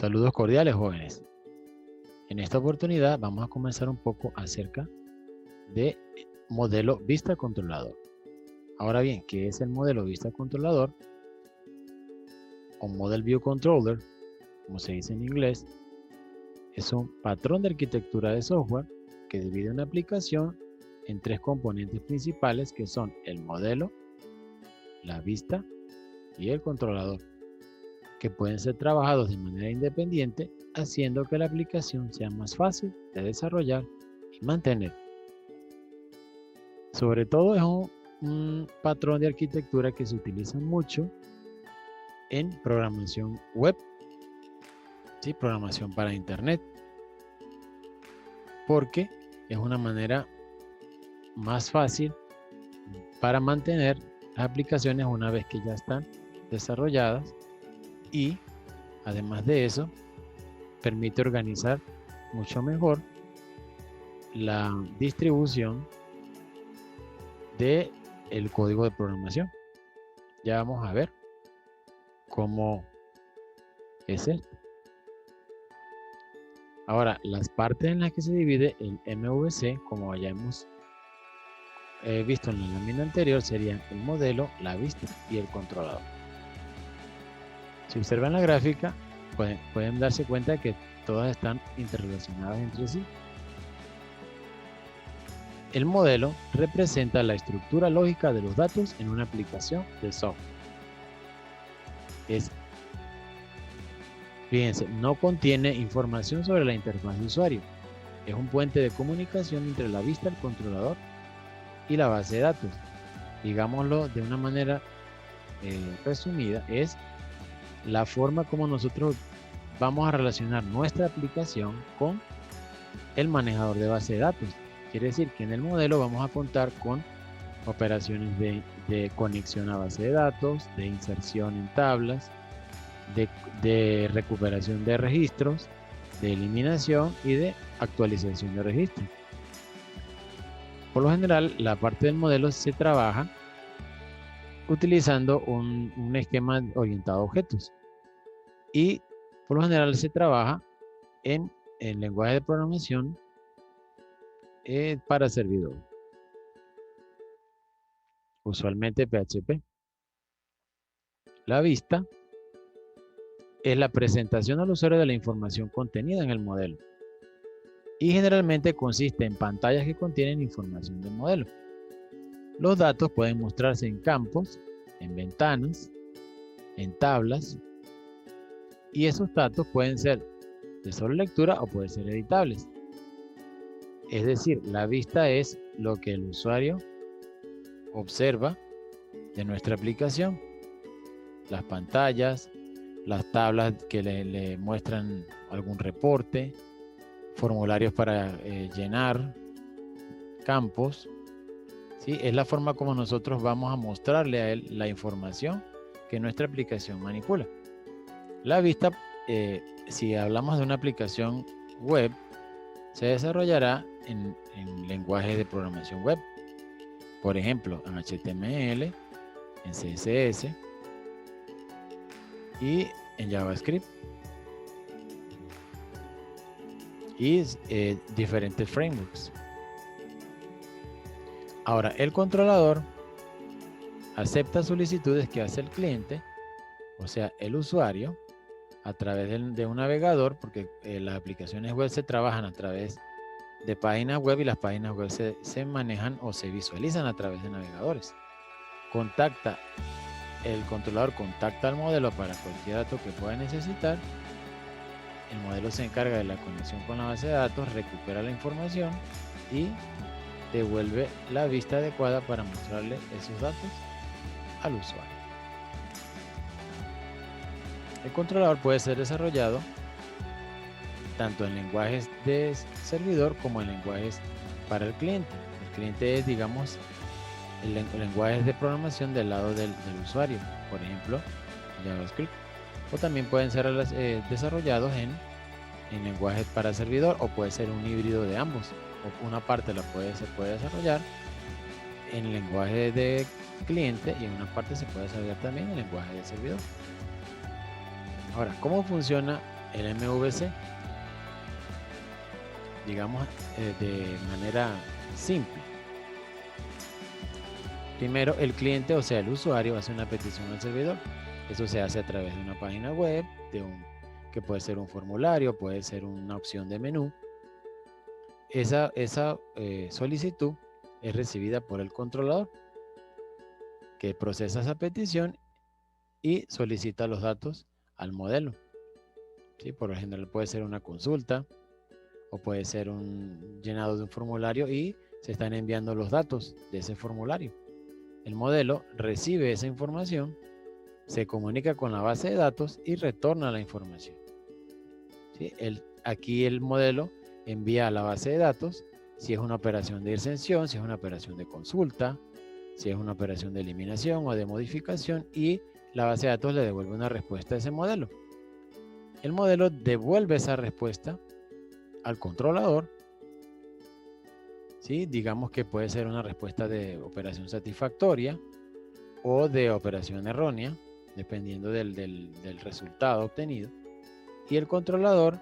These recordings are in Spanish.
Saludos cordiales, jóvenes. En esta oportunidad vamos a comenzar un poco acerca de modelo vista controlador. Ahora bien, ¿qué es el modelo vista controlador? O Model View Controller, como se dice en inglés, es un patrón de arquitectura de software que divide una aplicación en tres componentes principales que son el modelo, la vista y el controlador, que pueden ser trabajados de manera independiente, haciendo que la aplicación sea más fácil de desarrollar y mantener. Sobre todo es un patrón de arquitectura que se utiliza mucho en programación web, ¿sí? Programación para internet, porque es una manera más fácil para mantener las aplicaciones una vez que ya están desarrolladas, y además de eso permite organizar mucho mejor la distribución del código de programación. Ya vamos a ver cómo es esto. Ahora, las partes en las que se divide el MVC, como ya hemos visto en la lámina anterior, serían el modelo, la vista y el controlador. Si observan la gráfica, pueden darse cuenta que todas están interrelacionadas entre sí. El modelo representa la estructura lógica de los datos en una aplicación de software. Fíjense, no contiene información sobre la interfaz de usuario. Es un puente de comunicación entre la vista, el controlador y la base de datos. Digámoslo de una manera resumida, es la forma como nosotros vamos a relacionar nuestra aplicación con el manejador de base de datos. Quiere decir que en el modelo vamos a contar con operaciones de conexión a base de datos, de inserción en tablas, de recuperación de registros, de eliminación y de actualización de registros. Por lo general, la parte del modelo se trabaja utilizando un esquema orientado a objetos, y por lo general se trabaja en el lenguaje de programación para servidor, usualmente PHP. La vista es la presentación al usuario de la información contenida en el modelo, y generalmente consiste en pantallas que contienen información del modelo. Los datos pueden mostrarse en campos, en ventanas, en tablas, y esos datos pueden ser de solo lectura o pueden ser editables. Es decir, la vista es lo que el usuario observa de nuestra aplicación. Las pantallas, las tablas que le muestran algún reporte, formularios para llenar, campos, ¿sí? Es la forma como nosotros vamos a mostrarle a él la información que nuestra aplicación manipula. La vista, si hablamos de una aplicación web, se desarrollará en lenguajes de programación web. Por ejemplo, en HTML, en CSS y en JavaScript. Y diferentes frameworks. Ahora, el controlador acepta solicitudes que hace el cliente, o sea, el usuario, a través de un navegador, porque las aplicaciones web se trabajan a través de páginas web, y las páginas web se manejan o se visualizan a través de navegadores. El controlador contacta al modelo para cualquier dato que pueda necesitar. El modelo se encarga de la conexión con la base de datos, recupera la información y devuelve la vista adecuada para mostrarle esos datos al usuario. El controlador puede ser desarrollado tanto en lenguajes de servidor como en lenguajes para el cliente. El cliente es, digamos, el lenguaje de programación del lado del usuario, por ejemplo, JavaScript. O también pueden ser desarrollados en lenguajes para servidor, o puede ser un híbrido de ambos. O una parte se puede desarrollar en lenguaje de cliente y en una parte se puede desarrollar también en lenguaje de servidor. Ahora, ¿cómo funciona el MVC, digamos, de manera simple. Primero, el cliente, o sea, el usuario, hace una petición al servidor. Eso se hace a través de una página web, que puede ser un formulario, puede ser una opción de menú. Esa solicitud es recibida por el controlador, que procesa esa petición y solicita los datos al modelo. ¿Sí? Por lo general puede ser una consulta o puede ser un llenado de un formulario y se están enviando los datos de ese formulario. El modelo recibe esa información, se comunica con la base de datos y retorna la información. ¿Sí? Aquí el modelo envía a la base de datos si es una operación de inserción, si es una operación de consulta, si es una operación de eliminación o de modificación, y la base de datos le devuelve una respuesta a ese modelo. El modelo devuelve esa respuesta al controlador. ¿Sí? Digamos que puede ser una respuesta de operación satisfactoria o de operación errónea, dependiendo del resultado obtenido. Y el controlador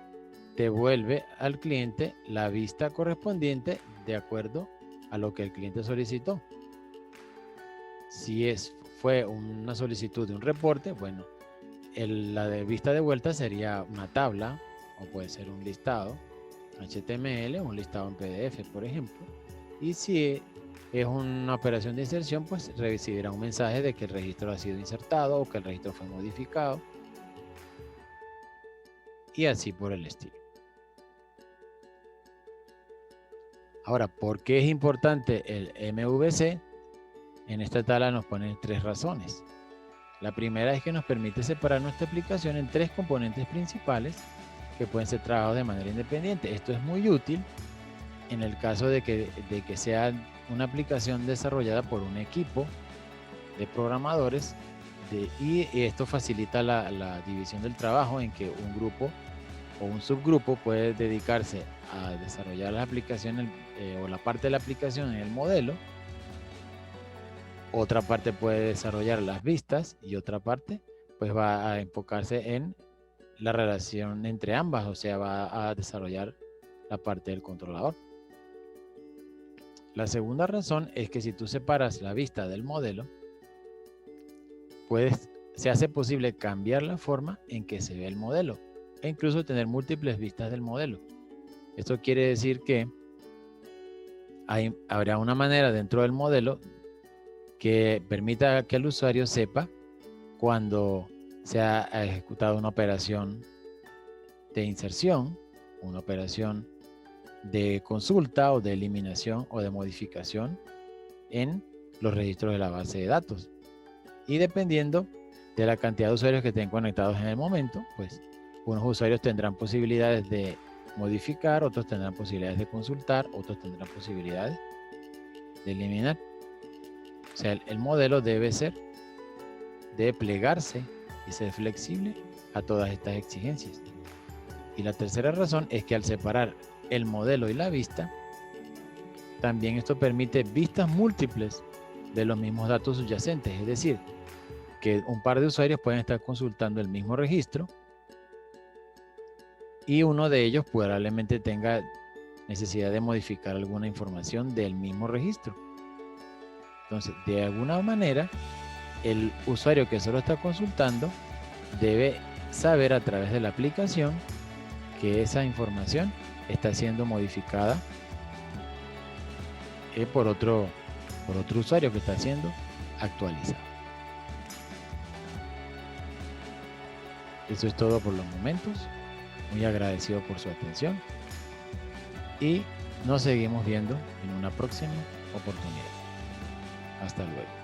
devuelve al cliente la vista correspondiente de acuerdo a lo que el cliente solicitó. Si fue una solicitud de un reporte, bueno, la de vista de vuelta sería una tabla o puede ser un listado HTML o un listado en PDF, por ejemplo. Y si es una operación de inserción, pues recibirá un mensaje de que el registro ha sido insertado o que el registro fue modificado. Y así por el estilo. Ahora, ¿por qué es importante el MVC? En esta tabla nos ponen 3 razones. La primera es que nos permite separar nuestra aplicación en 3 componentes principales que pueden ser trabajados de manera independiente. Esto es muy útil en el caso de que sea una aplicación desarrollada por un equipo de programadores y esto facilita la división del trabajo, en que un grupo o un subgrupo puede dedicarse a desarrollar las aplicaciones o la parte de la aplicación en el modelo. Otra parte puede desarrollar las vistas y otra parte pues va a enfocarse en la relación entre ambas, o sea, va a desarrollar la parte del controlador. La segunda razón es que si tú separas la vista del modelo, se hace posible cambiar la forma en que se ve el modelo e incluso tener múltiples vistas del modelo. Esto quiere decir que habrá una manera dentro del modelo que permita que el usuario sepa cuando se ha ejecutado una operación de inserción, una operación de consulta o de eliminación o de modificación en los registros de la base de datos. Y dependiendo de la cantidad de usuarios que estén conectados en el momento, pues unos usuarios tendrán posibilidades de modificar, otros tendrán posibilidades de consultar, otros tendrán posibilidades de eliminar. O sea, el modelo debe plegarse y ser flexible a todas estas exigencias. Y la tercera razón es que al separar el modelo y la vista, también esto permite vistas múltiples de los mismos datos subyacentes, es decir, que un par de usuarios pueden estar consultando el mismo registro y uno de ellos probablemente tenga necesidad de modificar alguna información del mismo registro. Entonces, de alguna manera, el usuario que solo está consultando debe saber a través de la aplicación que esa información está siendo modificada por otro usuario que está siendo actualizado. Eso es todo por los momentos. Muy agradecido por su atención y nos seguimos viendo en una próxima oportunidad. Hasta luego.